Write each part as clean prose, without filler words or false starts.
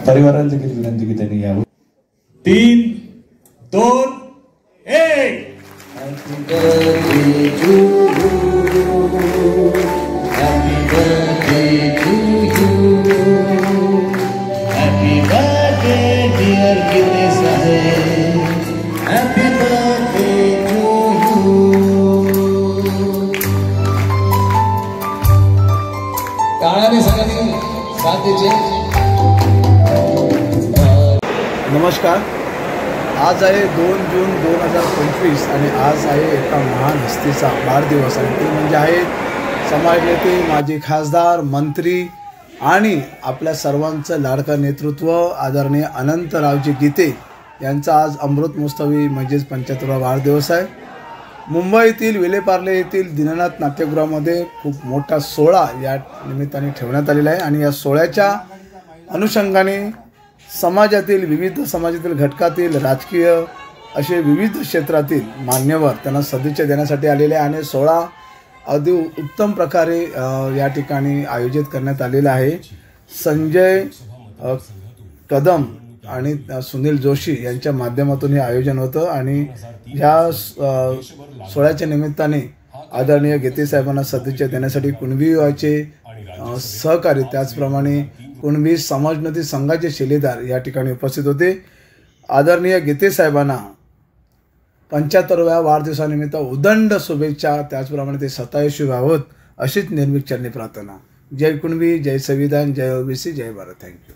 परिवाराला देखील विनंती की त्यांनी यावं. 3, 2, 1. Happy birthday to you. Happy birthday to you. Happy birthday dear Gite Saheb. Happy birthday to you. टाळ्याने सगळ्यांनी साथ द्यायची. नमस्कार. आज आहे 2 जून 2025 आणि आज आहे एका महान हस्तीचा वाढदिवस आणि ते म्हणजे आहेत समाज नेते, माजी खासदार, मंत्री आणि आपल्या सर्वांचं लाडकं नेतृत्व आदरणीय अनंतरावजी गीते यांचा आज अमृत महोत्सवी म्हणजेच 75वा वाढदिवस आहे. मुंबईतील विलेपार्ले येथील दीनानाथ नाट्यगृहामध्ये खूप मोठा सोहळा या निमित्ताने ठेवण्यात आलेला आहे आणि या सोहळ्याच्या अनुषंगाने समाजातील विविध समाजातील घटकातील राजकीय असे विविध क्षेत्रातील मान्यवर त्यांना सदिच्छा देण्यासाठी आलेले आहे आणि सोहळा अगदी उत्तम प्रकारे या ठिकाणी आयोजित करण्यात आलेला आहे. संजय कदम आणि सुनील जोशी यांच्या माध्यमातून हे आयोजन होतं आणि ह्या सोहळ्याच्या निमित्ताने आदरणीय गीते साहेबांना सदिच्छा देण्यासाठी कुणबी विभागाचे सहकारी त्याचप्रमाणे कुणबी समाजोन्नती संघाचे शिलेदार या ठिकाणी उपस्थित होते. आदरणीय गीते साहेबांना 75व्या वाढदिवसानिमित्त उदंड शुभेच्छा. त्याचप्रमाणे ते सतायशी व्हावत अशीच निर्मिकचरणी प्रार्थना. जय कुणबी, जय संविधान, जय ओबीसी, जय भारत. थँक्यू.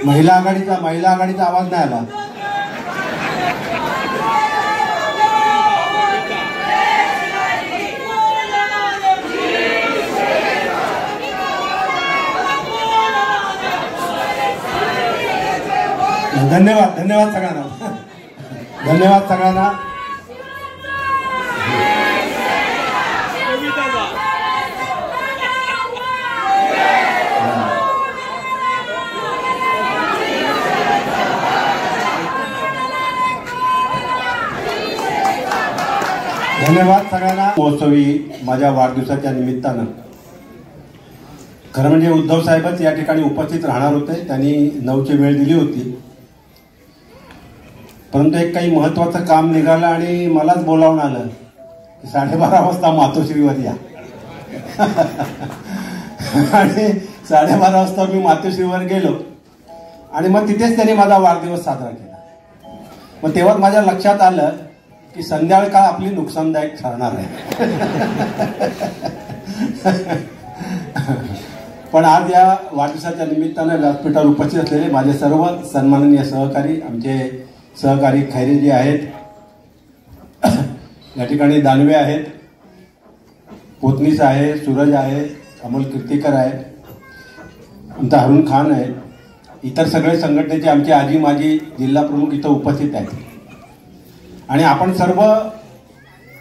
महिला आघाडीचा आवाज नाही आला. धन्यवाद सगळ्यांना. धन्यवाद सगळ्यांना. धन्यवाद सगळ्यांना. महोत्सवी माझ्या वाढदिवसाच्या निमित्तानं खरं म्हणजे उद्धव साहेबच या ठिकाणी उपस्थित राहणार होते. त्यांनी 9ची वेळ दिली होती, परंतु एक काही महत्वाचं काम निघालं आणि मलाच बोलावून आलं की 12:30 वाजता मातोश्रीवर या. आणि 12:30 वाजता मी मातोश्रीवर गेलो आणि मग तिथेच त्यांनी माझा वाढदिवस साजरा केला. मग तेव्हाच माझ्या लक्षात आलं की संध्याकाळ का आपली नुकसानदायक ठरणार आहे. पण आज या वाढदिवसाच्या निमित्तानं व्यासपीठावर उपस्थित असलेले माझे सर्व सन्माननीय सहकारी, आमचे सहकारी खैरेजी आहेत, या ठिकाणी दानवे आहेत, पोतनीस आहे, सूरज आहे, अमोल कीर्तीकर आहे, आमचा हरुण खान आहे, इतर सगळे संघटनेचे आमचे आजी माजी जिल्हा प्रमुख इथं उपस्थित आहेत आणि आपण सर्व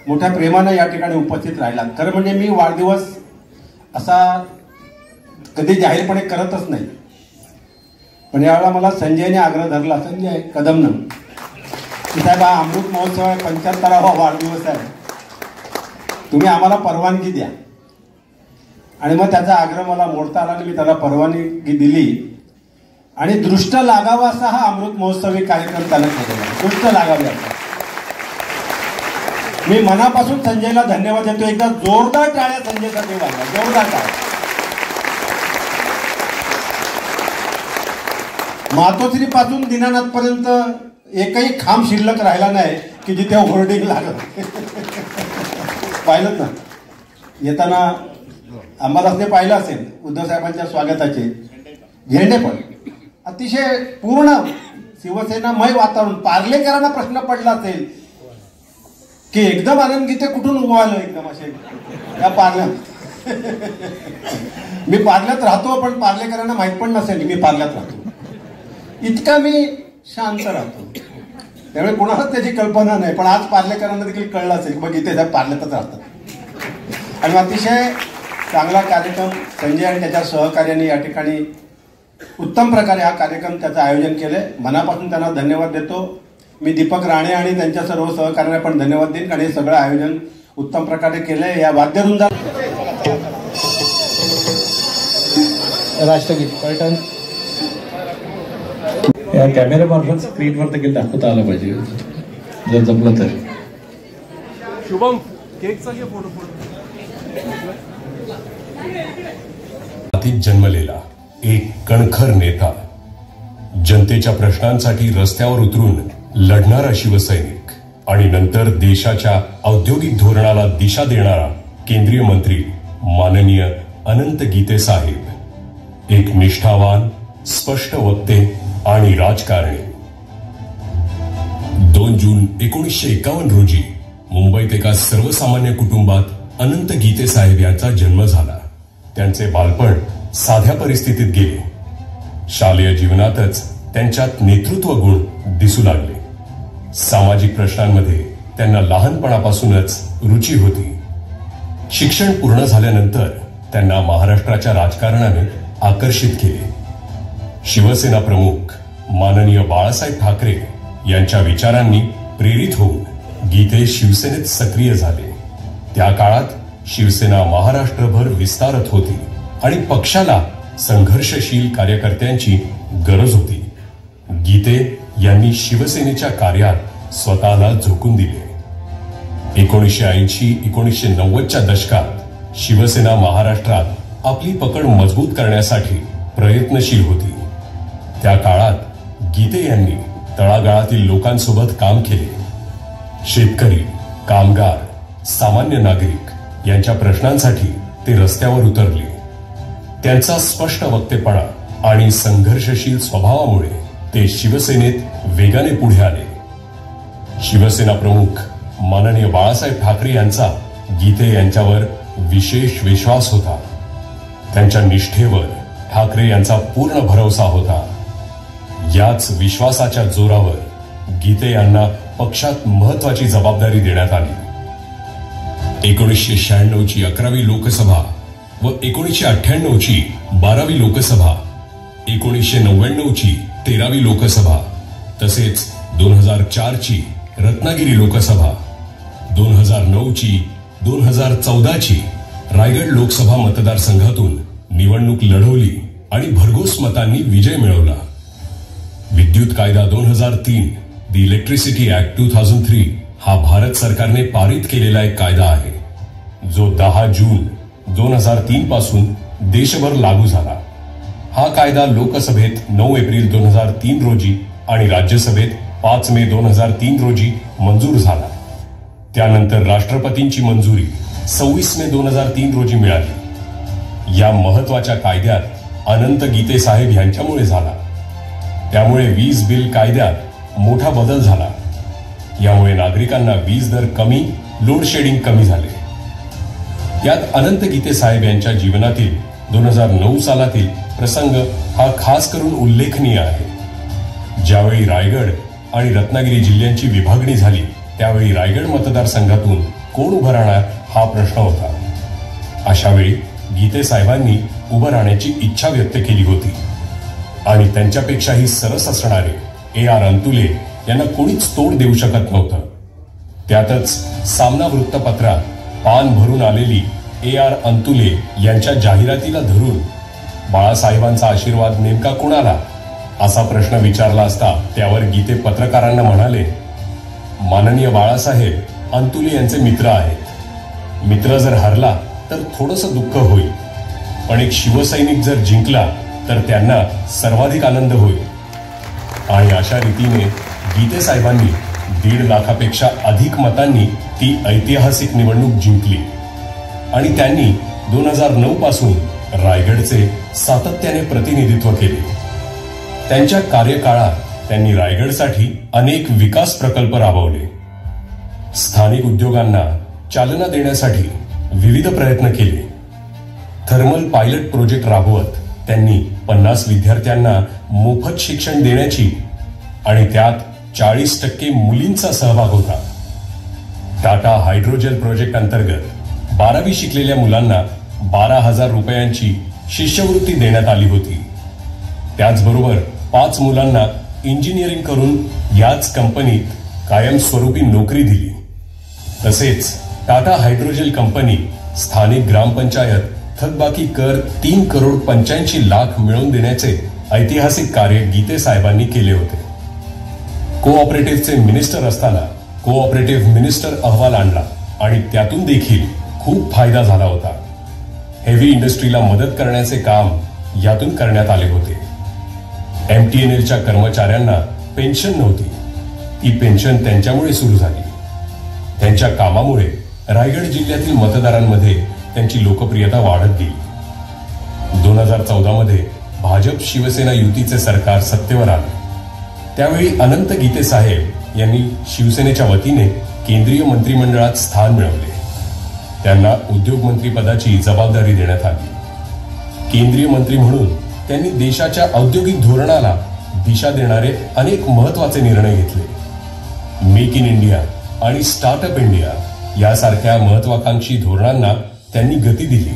मोठ्या प्रेमानं या ठिकाणी उपस्थित राहिलात. खरं म्हणजे मी वाढदिवस असा कधी जाहीरपणे करतच नाही, पण यावेळेला मला संजयने आग्रह धरला, संजय कदमनं, की साहेब हा अमृत महोत्सव आहे, 75वा वाढदिवस आहे, तुम्ही आम्हाला परवानगी द्या. आणि मग त्याचा आग्रह मला मोडता आला आणि मी त्याला परवानगी दिली आणि दृष्ट लागावा असा हा अमृत महोत्सवी कार्यक्रम त्याला केलेला. दृष्ट लागावी असा. मी मनापासून संजयला धन्यवाद देतो. एकदा जोरदार टाळ्या संजयसाठी वाजवा, जोरदार टाळ्या. मातोश्री पासून दीनानाथ पर्यंत एकही खांब शिल्लक राहिला नाही की जिथे होर्डिंग लागत. पाहिलं ना येताना अंबादासने पाहिलं असेल उद्धव साहेबांच्या स्वागताचे झेंडे, पण अतिशय पूर्ण शिवसेनामय वातावरण. पार्लेकरांना प्रश्न पडला असेल की एकदम आनंद गीते कुठून उभं आलं एकदम असे या पार्ल्यात. मी पार्ल्यात राहतो, पण पार्लेकरांना माहित पण नसेल मी पार्ल्यात राहतो. इतका मी शांत राहतो, त्यामुळे कोणालाच त्याची कल्पना नाही. पण आज पार्लेकरांना देखील कळलं असेल की मग इथे साहेब पार्ल्यातच राहतात. आणि अतिशय चांगला कार्यक्रम संजय आणि त्याच्या सहकार्याने या ठिकाणी उत्तम प्रकारे हा कार्यक्रम त्याचं आयोजन केलंय. मनापासून त्यांना धन्यवाद देतो. मी दीपक राणे आणि त्यांच्या सर्व सहकार्यांना पण धन्यवाद देईन, कारण हे सगळं आयोजन उत्तम प्रकारे केलंय. या वाद्यवृंदा राष्ट्रगीत पलटण या कॅमेरामार्फत स्क्रीनवर देखील दाखवता आलं पाहिजे जर जमलं तर. शुभम केकचा घे फोटो. जन्मलेला एक कणखर नेता, जनतेच्या प्रश्नांसाठी रस्त्यावर उतरून लढणारा शिवसैनिक आणि नंतर देशाच्या औद्योगिक धोरणाला दिशा देणारा केंद्रीय मंत्री माननीय अनंत गीते साहेब. एक निष्ठावान, स्पष्ट वक्ते आणि राजकारणी. 2 जून 1951 रोजी मुंबईत एका सर्वसामान्य कुटुंबात अनंत गीते साहेब यांचा जन्म झाला. त्यांचे बालपण साध्या परिस्थितीत गेले. शालेय जीवनातच त्यांच्यात नेतृत्व गुण दिसू लागले. सामाजिक प्रश्नांमध्ये त्यांना लहानपणापासूनच रुची होती. शिक्षण पूर्ण झाल्यानंतर त्यांना महाराष्ट्राच्या राजकारणाने आकर्षित केले. शिवसेना प्रमुख माननीय बाळासाहेब ठाकरे यांच्या विचारांनी प्रेरित होऊन गीते शिवसेनेत सक्रिय झाले. त्या काळात शिवसेना महाराष्ट्रभर विस्तारत होती आणि पक्षाला संघर्षशील कार्यकर्त्यांची गरज होती. गीते यांनी शिवसेनेच्या कार्यात स्वतःला झोकून दिले. 1980-1990च्या दशकात शिवसेना महाराष्ट्रात आपली पकड मजबूत करण्यासाठी प्रयत्नशील होती. त्या काळात गीते यांनी तळागाळातील लोकांसोबत काम केले. शेतकरी, कामगार, सामान्य नागरिक यांच्या प्रश्नांसाठी ते रस्त्यावर उतरले. त्यांचा स्पष्ट वक्तेपणा आणि संघर्षशील स्वभावामुळे ते शिवसेनेत वेगाने पुढे आले. शिवसेना प्रमुख माननीय बाळासाहेब ठाकरे यांचा गीते यांच्यावर विशेष विश्वास होता. त्यांच्या निष्ठेवर ठाकरे यांचा पूर्ण भरवसा होता. याच विश्वासाच्या जोरावर गीते यांना पक्षात महत्वाची जबाबदारी देण्यात आली. 1996ची 11वी लोकसभा व 1998ची 12वी लोकसभा, 1999ची 13वी लोकसभा, तसेच 2004ची रत्नागिरी लोकसभा, 2009ची 2014ची रायगड लोकसभा मतदारसंघातून निवडणूक लढवली आणि भरघोस मतांनी विजय मिळवला. विद्युत कायदा 2003, दी इलेक्ट्रिसिटी ऍक्ट 2003 हा भारत सरकारने पारित केलेला एक कायदा आहे, जो 10 जून 2003 पासून देशभर लागू झाला. हा कायदा लोकसभेत 9 एप्रिल 2003 रोजी आणि राज्यसभेत 5 मे 2003 रोजी मंजूर झाला. त्यानंतर राष्ट्रपतींची मंजुरी 26 मे 2003 रोजी मिळाली. या महत्वाच्या कायद्यात अनंत गीते साहेब यांच्यामुळे झाला. त्यामुळे वीज बिल कायद्यात मोठा बदल झाला. यामुळे नागरिकांना वीज दर कमी, लोड शेडिंग कमी झाले. यात अनंत गीते साहेब यांच्या जीवनातील 2009 सालातील प्रसंग हा खास करून उल्लेखनीय आहे. ज्यावेळी रायगड आणि रत्नागिरी जिल्ह्यांची विभागणी झाली, त्यावेळी रायगड मतदारसंघातून कोण उभं राहणार हा प्रश्न होता. अशावेळी गीते साहेबांनी उभं राहण्याची इच्छा व्यक्त केली होती आणि त्यांच्यापेक्षाही सरस असणारे AR अंतुले यांना कोणीच तोड देऊ शकत नव्हतं. त्यातच सामना वृत्तपत्रात पान भरून आलेली AR अंतुले यांच्या जाहिरातीला धरून बाळासाहेबांचा आशीर्वाद नेमका कोणाला असा प्रश्न विचारला असता त्यावर गीते पत्रकारांना म्हणाले, माननीय बाळासाहेब अंतुले यांचे मित्र आहेत. मित्र जर हरला तर थोडंसं दुःख होईल, पण एक शिवसैनिक जर जिंकला तर त्यांना सर्वाधिक आनंद होईल. आणि अशा रीतीने गीते साहेबांनी 1.5 लाखापेक्षा अधिक मतांनी ती ऐतिहासिक निवडणूक जिंकली आणि त्यांनी 2009 पासून रायगडचे सातत्याने प्रतिनिधित्व केले. त्यांच्या कार्यकाळात त्यांनी रायगडसाठी अनेक विकास प्रकल्प राबवले. स्थानिक उद्योगांना चालना देण्यासाठी विविध प्रयत्न केले. थर्मल पायलट प्रोजेक्ट राबवत त्यांनी 50 विद्यार्थ्यांना मोफत शिक्षण देण्याची आणि त्यात 40% मुलींचा सहभाग होता. टाटा हायड्रोजेल प्रोजेक्ट अंतर्गत 12वी शिकलेल्या मुलांना 12,000 रुपयांची शिष्यवृत्ती देण्यात आली होती. त्याचबरोबर 5 मुलांना इंजिनिअरिंग करून याच कंपनीत कायमस्वरूपी नोकरी दिली. तसेच टाटा हायड्रोजेल कंपनी स्थानिक ग्रामपंचायत थकबाकी कर 3 करोड 85 लाख मिळवून देण्याचे ऐतिहासिक कार्य गीते साहेबांनी केले होते. कोऑपरेटिव्हचे मिनिस्टर असताना कोऑपरेटिव्ह मिनिस्टर अहवाल आणला आणि त्यातून देखील खूप फायदा झाला होता. हेवी इंडस्ट्रीला मदत करण्याचे काम यातून करण्यात आले होते. MTNLच्या कर्मचाऱ्यांना पेन्शन नव्हती. ती पेन्शन त्यांच्यामुळे सुरू झाली. त्यांच्या कामामुळे रायगड जिल्ह्यातील मतदारांमध्ये त्यांची लोकप्रियता वाढत गेली. 2014 मध्ये भाजप शिवसेना युतीचे सरकार सत्तेवर आले. त्यावेळी अनंत गीते साहेब यांनी शिवसेनेच्या वतीने केंद्रीय मंत्रिमंडळात स्थान मिळवले. त्यांना उद्योगमंत्री पदाची जबाबदारी देण्यात आली. केंद्रीय मंत्री म्हणून त्यांनी देशाच्या औद्योगिक धोरणाला दिशा देणारे अनेक महत्वाचे निर्णय घेतले. मेक इन इंडिया आणि स्टार्टअप इंडिया यासारख्या महत्वाकांक्षी धोरणांना त्यांनी गती दिली.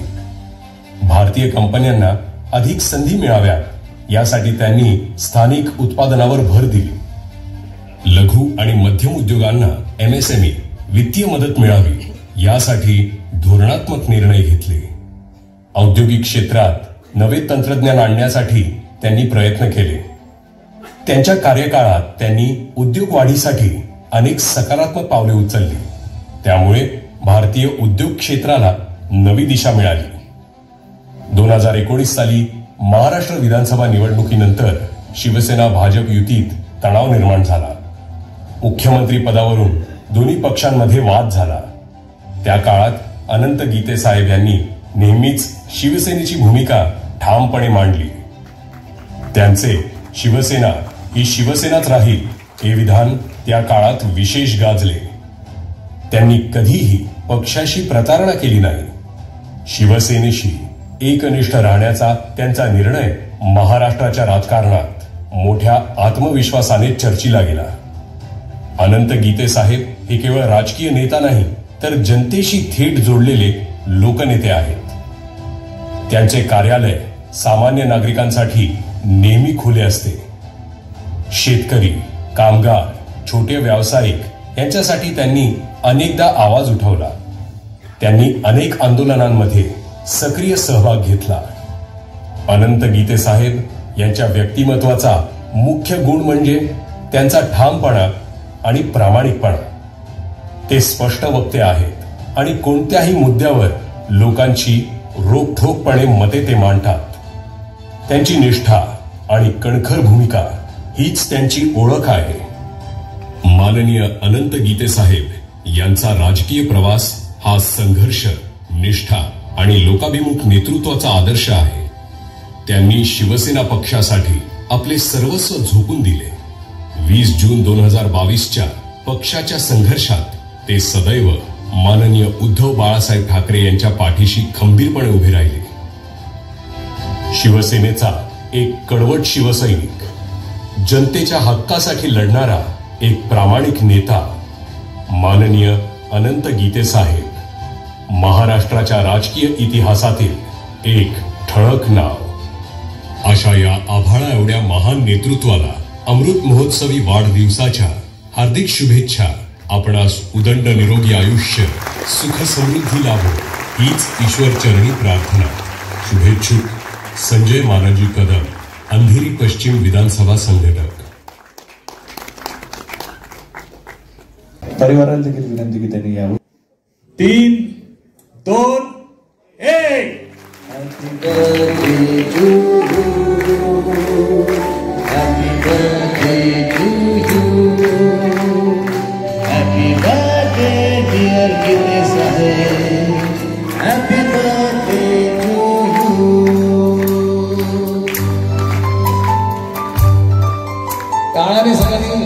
भारतीय कंपन्यांना अधिक संधी मिळाव्यात यासाठी त्यांनी स्थानिक उत्पादनावर भर दिली. लघु आणि मध्यम उद्योगांना MSME वित्तीय मदत मिळावी यासाठी धोरणात्मक निर्णय घेतले. औद्योगिक क्षेत्रात नवे तंत्रज्ञान आणण्यासाठी त्यांनी प्रयत्न केले. त्यांच्या कार्यकाळात त्यांनी उद्योग वाढीसाठी अनेक सकारात्मक पावले उचलली. त्यामुळे भारतीय उद्योग क्षेत्राला नवी दिशा मिळाली. 2019 साली महाराष्ट्र विधानसभा निवडणुकीनंतर शिवसेना भाजप युतीत तणाव निर्माण झाला. मुख्यमंत्री पदावरून दोन्ही पक्षांमध्ये वाद झाला. त्या काळात अनंत गीते साहेब यांनी नेहमीच शिवसेनेची भूमिका ठामपणे मांडली. त्यांचे शिवसेना ही शिवसेनाच राहील हे विधान त्या काळात विशेष गाजले. त्यांनी कधीही पक्षाशी प्रतारणा केली नाही. शिवसेनेशी एकनिष्ठ राहण्याचा त्यांचा निर्णय महाराष्ट्राच्या राजकारणात मोठ्या आत्मविश्वासाने चर्चिला गेला. अनंत गीते साहेब हे केवळ राजकीय नेता नाही तर जनतेशी थेट जोडलेले लोकनेते आहेत. त्यांचे कार्यालय सामान्य नागरिकांसाठी नेहमी खुले असते. शेतकरी, कामगार, छोटे व्यावसायिक यांच्यासाठी त्यांनी अनेकदा आवाज उठवला. त्यांनी अनेक आंदोलनांमध्ये सक्रिय सहभाग घेतला. अनंत गीते साहेब यांच्या व्यक्तिमत्वाचा मुख्य गुण म्हणजे त्यांचा ठामपणा आणि प्रामाणिकपणा. ते स्पष्ट वक्ते आहेत आणि कोणत्याही मुद्द्यावर लोकांची रोखठोकपणे मते ते मांडतात. त्यांची निष्ठा आणि कणखर भूमिका हीच त्यांची ओळख आहे. माननीय अनंत गीते साहेब यांचा राजकीय प्रवास हा संघर्ष, निष्ठा आणि लोकाभिमुख नेतृत्वाचा आदर्श आहे. त्यांनी शिवसेना पक्षासाठी आपले सर्वस्व झोकून दिले. 20 जून 2022च्या पक्षाच्या संघर्षात ते सदैव माननीय उद्धव बाळासाहेब ठाकरे यांच्या पाठीशी खंबीरपणे उभे राहिले. शिवसेनेचा एक कडवट शिवसैनिक, जनतेच्या हक्कासाठी लढणारा एक प्रामाणिक नेता माननीय अनंत गीते साहेब महाराष्ट्राच्या राजकीय इतिहासातील एक ठळक नाव. अशा या आभाळा एवढ्या महान नेतृत्वाला अमृत महोत्सवी वाढदिवसाच्या हार्दिक शुभेच्छा. आपणास उदंड निरोगी आयुष्य, सुख समृद्धी लाभो हीच ईश्वर चरणी प्रार्थना. शुभेच्छुक संजय मानाजी कदम, अंधेरी पश्चिम विधानसभा संघटक. परिवाराला देखील विनंती की त्यांनी यावं. 3, 2, 1. Happy birthday to you. Happy birthday to you. Happy birthday dear Gite Saheb. Happy birthday to you. टाळ्याने सगळ्यांनी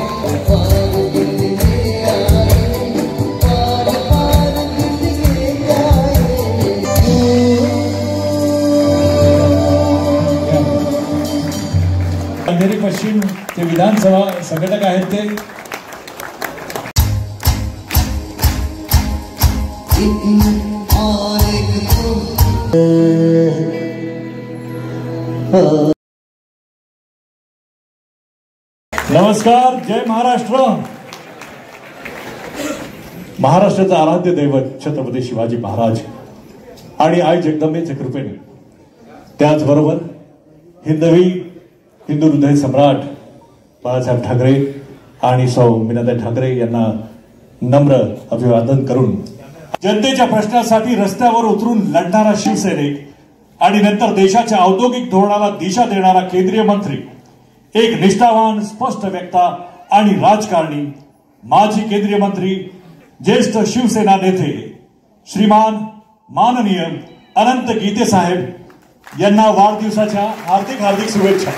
शहरी पश्चिम ते विधानसभा संघटक आहेत ते नमस्कार. जय महाराष्ट्र. महाराष्ट्राचं आराध्य दैवत छत्रपती शिवाजी महाराज आणि आई जगदंबेच्या कृपेने त्याचबरोबर हिंदवी हिंदू हृदय सम्राट बाळासाहेब ठाकरे आणि सौ मीनाताई ठाकरे यांना नम्र अभिवादन करून जनतेच्या प्रश्नासाठी रस्त्यावर उतरून लढणारा शिवसैनिक आणि नंतर देशाच्या औद्योगिक धोरणाला दिशा देणारा केंद्रीय मंत्री, एक निष्ठावान स्पष्ट वक्ता आणि राजकारणी, माजी केंद्रीय मंत्री, ज्येष्ठ शिवसेना नेते श्रीमान माननीय अनंत गीते साहेब यांना वाढदिवसाच्या हार्दिक हार्दिक शुभेच्छा.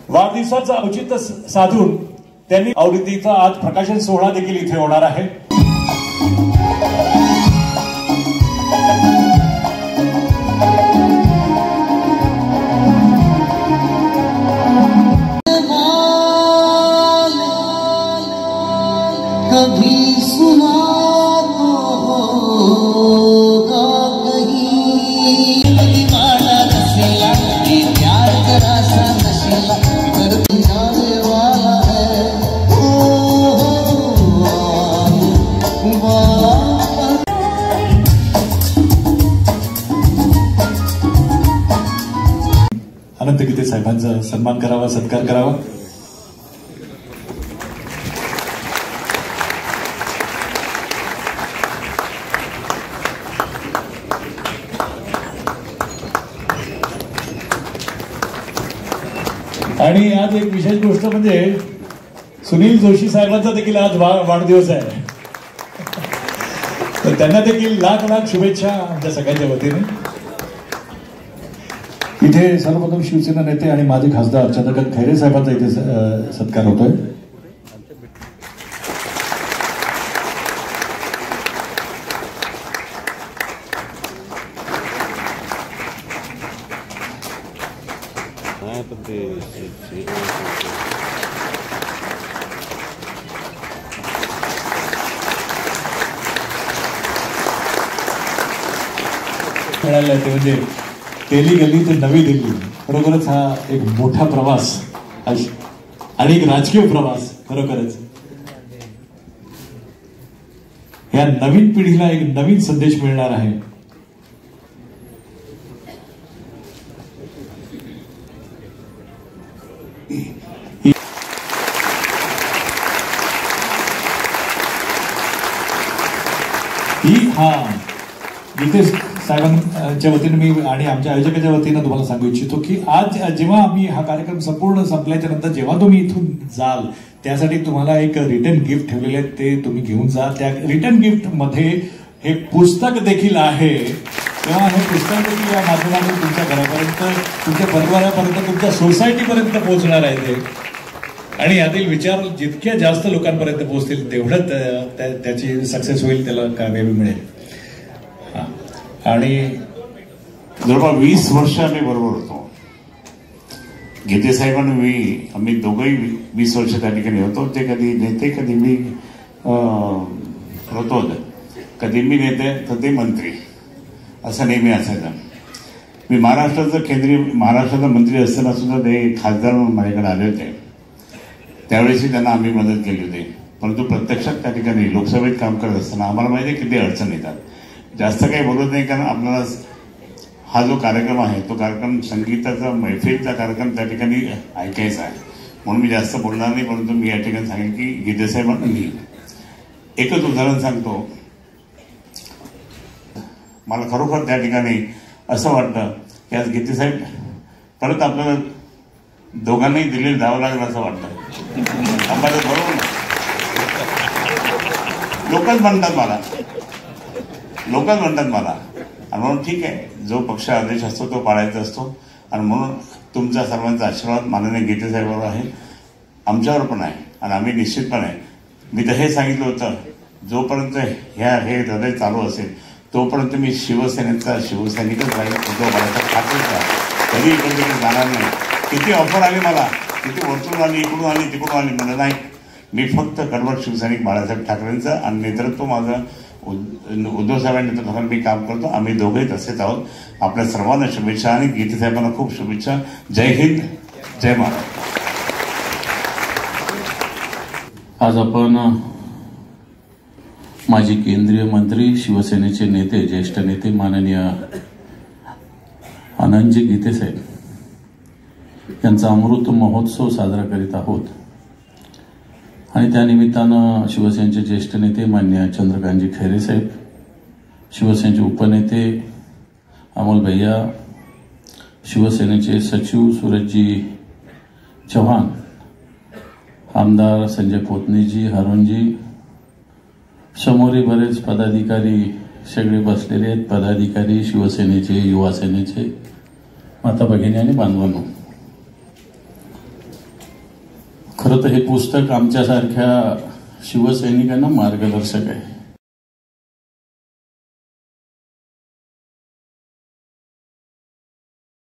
वाढदिवसाचं औचित्य साधून त्यांनी आवृत्तीचा आज प्रकाशन सोहळा देखील इथे होणार आहे. कभी सुना होगा कहीं दीवाना नशेला प्यार जरा सा नशेला इधर जाने वाला है. अनंत गीते साहेबांचा सन्मान करावा, सत्कार करावा. आणि आज एक विशेष गोष्ट म्हणजे सुनील जोशी साहेबांचा देखील आज वाढदिवस आहे, तर त्यांना देखील लाख लाख शुभेच्छा आमच्या सगळ्यांच्या वतीने. इथे सर्वप्रथम शिवसेना नेते आणि माजी खासदार चंद्रकांत खैरे साहेबांचा इथे सत्कार होतोय. मिळालं ते म्हणजे तेली गल्ली ते नवी दिल्ली, खरोखरच हा एक मोठा प्रवास आणि एक राजकीय प्रवास. खरोखरच या नवीन पिढीला एक नवीन संदेश मिळणार आहे. गीते साहेबांच्या वतीने मी आणि आमच्या आयोजकाच्या वतीनं तुम्हाला सांगू इच्छितो की आज जेव्हा आम्ही हा कार्यक्रम संपूर्ण संपल्याच्या नंतर जेव्हा तुम्ही इथून जाल त्यासाठी तुम्हाला एक रिटर्न गिफ्ट ठेवलेले आहे, ते तुम्ही घेऊन जा. त्या रिटर्न गिफ्ट मध्ये हे पुस्तक देखील आहे, तेव्हा हे पुस्तक देखील या माध्यमातून तुमच्या घरापर्यंत, तुमच्या परिवारापर्यंत, तुमच्या सोसायटीपर्यंत पोहोचणार आहे ते. आणि यातील विचार जितक्या जास्त लोकांपर्यंत पोहोचतील तेवढं त्याची सक्सेस होईल, त्याला कामयाबी मिळेल. आणि जवळपास 20 वर्ष आम्ही बरोबर होतो. गीते साहेब आणि मी, आम्ही दोघंही 20 वर्ष त्या ठिकाणी होतो. ते कधी नेते, कधी मी होतो, कधी मी नेते तर ते मंत्री, असं नेहमी असायचं. मी महाराष्ट्राचा मंत्री असताना सुद्धा ते खासदार म्हणून माझ्याकडे आले होते. त्यावेळेसही त्यांना आम्ही मदत केली होती. परंतु प्रत्यक्षात त्या ठिकाणी लोकसभेत काम करत असताना आम्हाला माहिती आहे किती अडचण येतात. जास्त काही बोलत नाही, कारण आपल्याला हा जो कार्यक्रम आहे तो कार्यक्रम संगीताचा, मैफिलचा कार्यक्रम त्या ठिकाणी ऐकायचा आहे, म्हणून मी जास्त बोलणार नाही. परंतु मी या ठिकाणी सांगेन की गीते साहेबांना मी एकच उदाहरण सांगतो. मला खरोखर त्या ठिकाणी असं वाटतं की आज गीते साहेब परत आपल्याला दोघांनाही दिल्लीला जावं लागलं असं वाटतं. आम्हाला बरोबर लोकच म्हणतात मला, आणि म्हणून ठीक आहे, जो पक्ष आदेश असतो तो पाळायचा असतो. आणि म्हणून तुमचा सर्वांचा आशीर्वाद माननीय गीते साहेबांवर आहे, आमच्यावर पण आहे, आणि आम्ही निश्चितपणे, मी तर हे सांगितलं होतं, जोपर्यंत हे हृदय चालू असेल तोपर्यंत मी शिवसेनेचा शिवसैनिकच राहील, उद्धव बाळासाहेब ठाकरेचा. कधी इकडे तिकडे जाणार नाही. किती ऑफर आली मला, किती वरतून आली, इकडून आली, तिकडून आली, मला नाही. मी फक्त कडवट शिवसैनिक बाळासाहेब ठाकरेंचं आणि नेतृत्व माझं उद्धव साहेबांच्या नेतृत्वाखाली मी काम करतो. आम्ही दोघेही तसेच आहोत. आपल्या सर्वांना शुभेच्छा आणि गीते साहेबांना खूप शुभेच्छा. जय हिंद, जय महाराष्ट्र. आज आपण माजी केंद्रीय मंत्री, शिवसेनेचे नेते, ज्येष्ठ नेते माननीय आनंदजी गीते साहेब यांचा अमृत महोत्सव साजरा करीत आहोत. आणि त्यानिमित्तानं शिवसेनेचे ज्येष्ठ नेते मान्य चंद्रकांतजी खैरे साहेब, शिवसेनेचे उपनेते अमोल भैया, शिवसेनेचे सचिव सूरजजी चव्हाण, आमदार संजय पोतनीजी, हरणजी, समोरील बरेच पदाधिकारी सगळे बसलेले आहेत. पदाधिकारी, शिवसेनेचे, युवा सेनेचे, माता भगिनी आणि बांधवांनो, खरं तर हे पुस्तक आमच्यासारख्या शिवसैनिकांना मार्गदर्शक आहे.